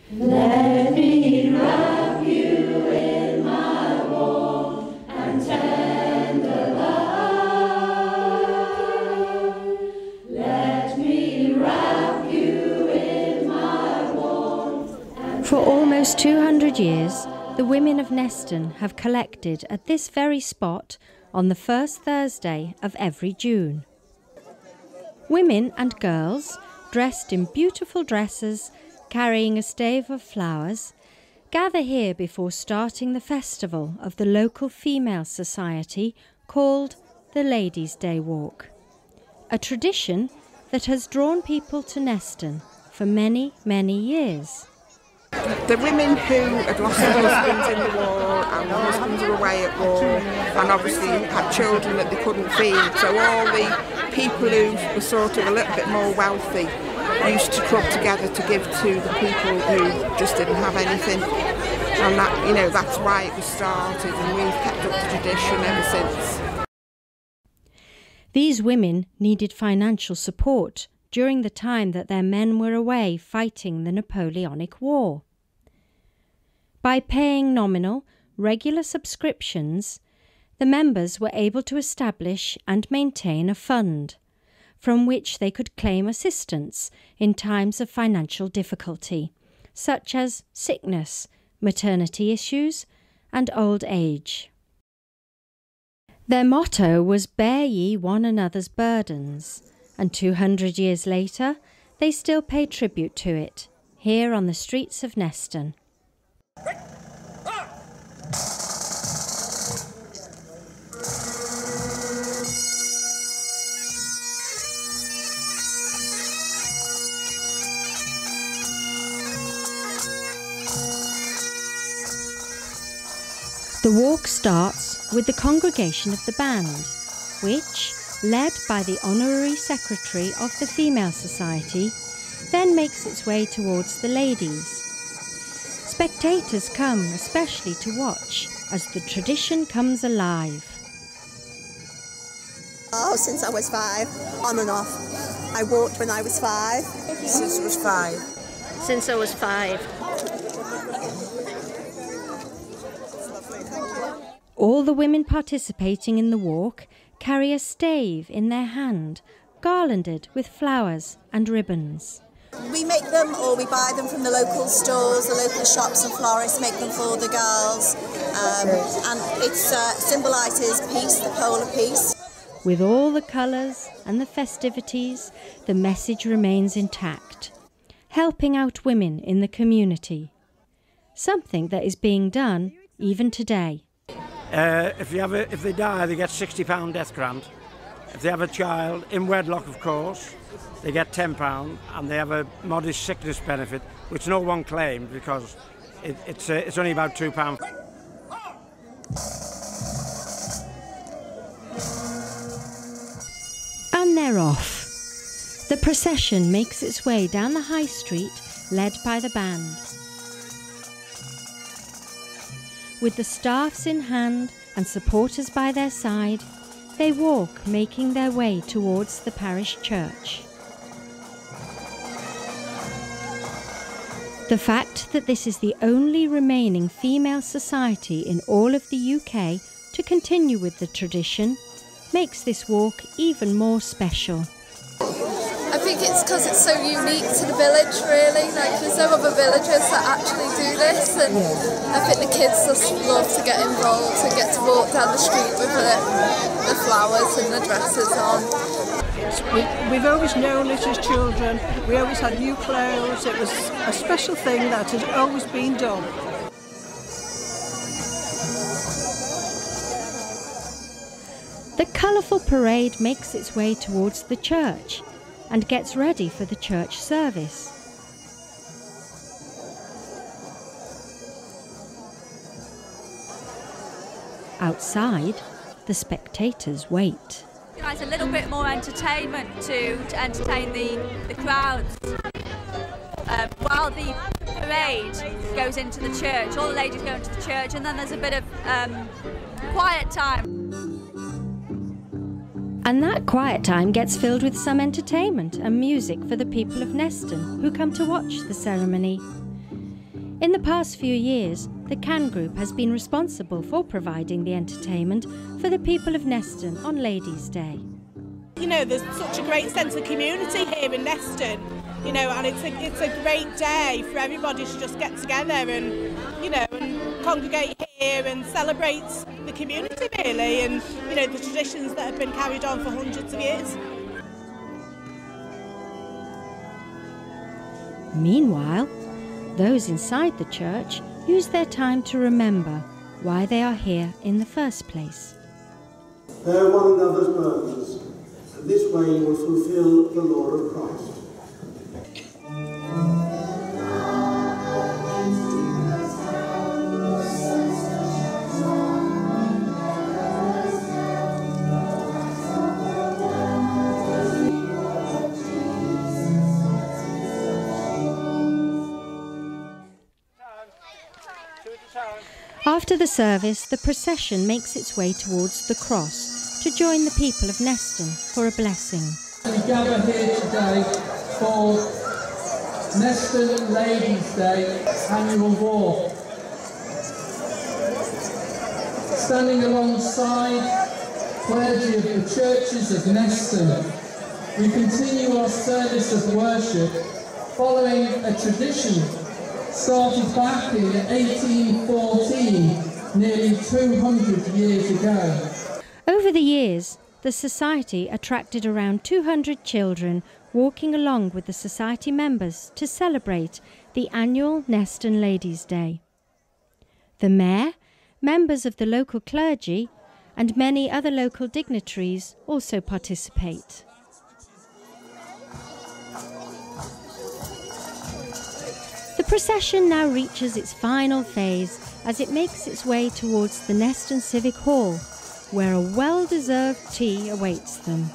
Let me wrap you in my warm and tender love. Let me wrap you in my warm and For almost 200 years, the women of Neston have collected at this very spot on the first Thursday of every June. Women and girls, dressed in beautiful dresses, carrying a stave of flowers, gather here before starting the festival of the local female society called the Ladies' Day Walk, a tradition that has drawn people to Neston for many, many years. The women who had lost their husbands in the war, and their husbands were away at war, and obviously had children that they couldn't feed, so all the people who were sort of a little bit more wealthy used to club together to give to the people who just didn't have anything, and that, you know, that's why it was started, and we've kept up the tradition ever since. These women needed financial support during the time that their men were away fighting the Napoleonic War. By paying nominal, regular subscriptions, the members were able to establish and maintain a fund from which they could claim assistance in times of financial difficulty, such as sickness, maternity issues, and old age. Their motto was "Bear ye one another's burdens," and 200 years later, they still pay tribute to it, here on the streets of Neston. The walk starts with the congregation of the band, which, led by the Honorary Secretary of the Female Society, then makes its way towards the ladies. Spectators come especially to watch as the tradition comes alive. Oh, since I was 5, on and off. I walked when I was 5. Since I was 5. Since I was 5. All the women participating in the walk carry a stave in their hand, garlanded with flowers and ribbons. We make them, or we buy them from the local stores, the local shops and florists make them for the girls, and it symbolises peace, the polar peace. With all the colours and the festivities, the message remains intact, helping out women in the community, something that is being done even today. If they die, they get £60 death grant. If they have a child in wedlock, of course, they get £10, and they have a modest sickness benefit, which no one claimed because it's only about £2. And they're off. The procession makes its way down the high street, led by the band. With the staffs in hand and supporters by their side, they walk, making their way towards the parish church. The fact that this is the only remaining female society in all of the UK to continue with the tradition makes this walk even more special. I think it's because it's so unique to the village, really. Like, there's no other villages that actually do this, and I think the kids just love to get involved and get to walk down the street with the flowers and the dresses on. We've always known it as children. We always had new clothes. It was a special thing that had always been done. The colourful parade makes its way towards the church and gets ready for the church service. Outside, the spectators wait. It's a little bit more entertainment to entertain the crowds. While the parade goes into the church, all the ladies go into the church, and then there's a bit of quiet time. And that quiet time gets filled with some entertainment and music for the people of Neston who come to watch the ceremony. In the past few years, the CAN Group has been responsible for providing the entertainment for the people of Neston on Ladies' Day. You know, there's such a great sense of community here in Neston, you know, and it's a great day for everybody to just get together and, you know, and congregate here and celebrate the community really, and, you know, the traditions that have been carried on for hundreds of years. Meanwhile, those inside the church use their time to remember why they are here in the first place. Bear one another's burdens, and this way you will fulfill the law of Christ. After the service, the procession makes its way towards the cross to join the people of Neston for a blessing. We gather here today for Neston Ladies' Day annual walk. Standing alongside clergy of the churches of Neston, we continue our service of worship following a tradition started back in 1814, nearly 200 years ago. Over the years, the Society attracted around 200 children walking along with the Society members to celebrate the annual Neston Ladies' Day. The Mayor, members of the local clergy and many other local dignitaries also participate. The procession now reaches its final phase as it makes its way towards the Neston Civic Hall, where a well-deserved tea awaits them.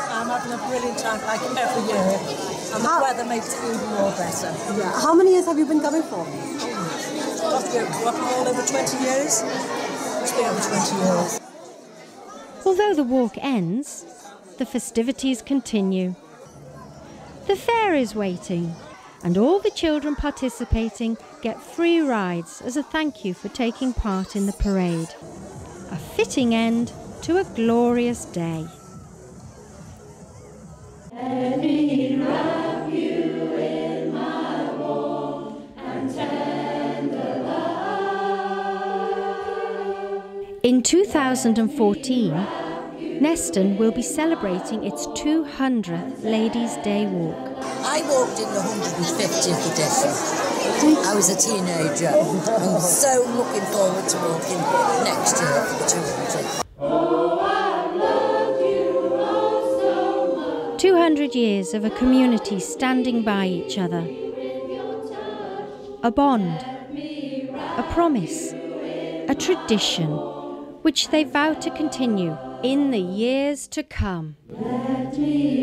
I'm having a brilliant time, like every year, and the weather makes it even more better. Yeah. How many years have you been coming for? All over 20 years. It's been over 20 years. Although the walk ends, the festivities continue. The fair is waiting, and all the children participating get free rides as a thank you for taking part in the parade. A fitting end to a glorious day. Let me wrap you in my warm and tender love. In 2014, Neston will be celebrating its 200th Ladies' Day walk. I walked in the 150th edition. I was a teenager. I'm so looking forward to walking next year for the 200th. 200 years of a community standing by each other. A bond, a promise, a tradition, which they vow to continue in the years to come. Let me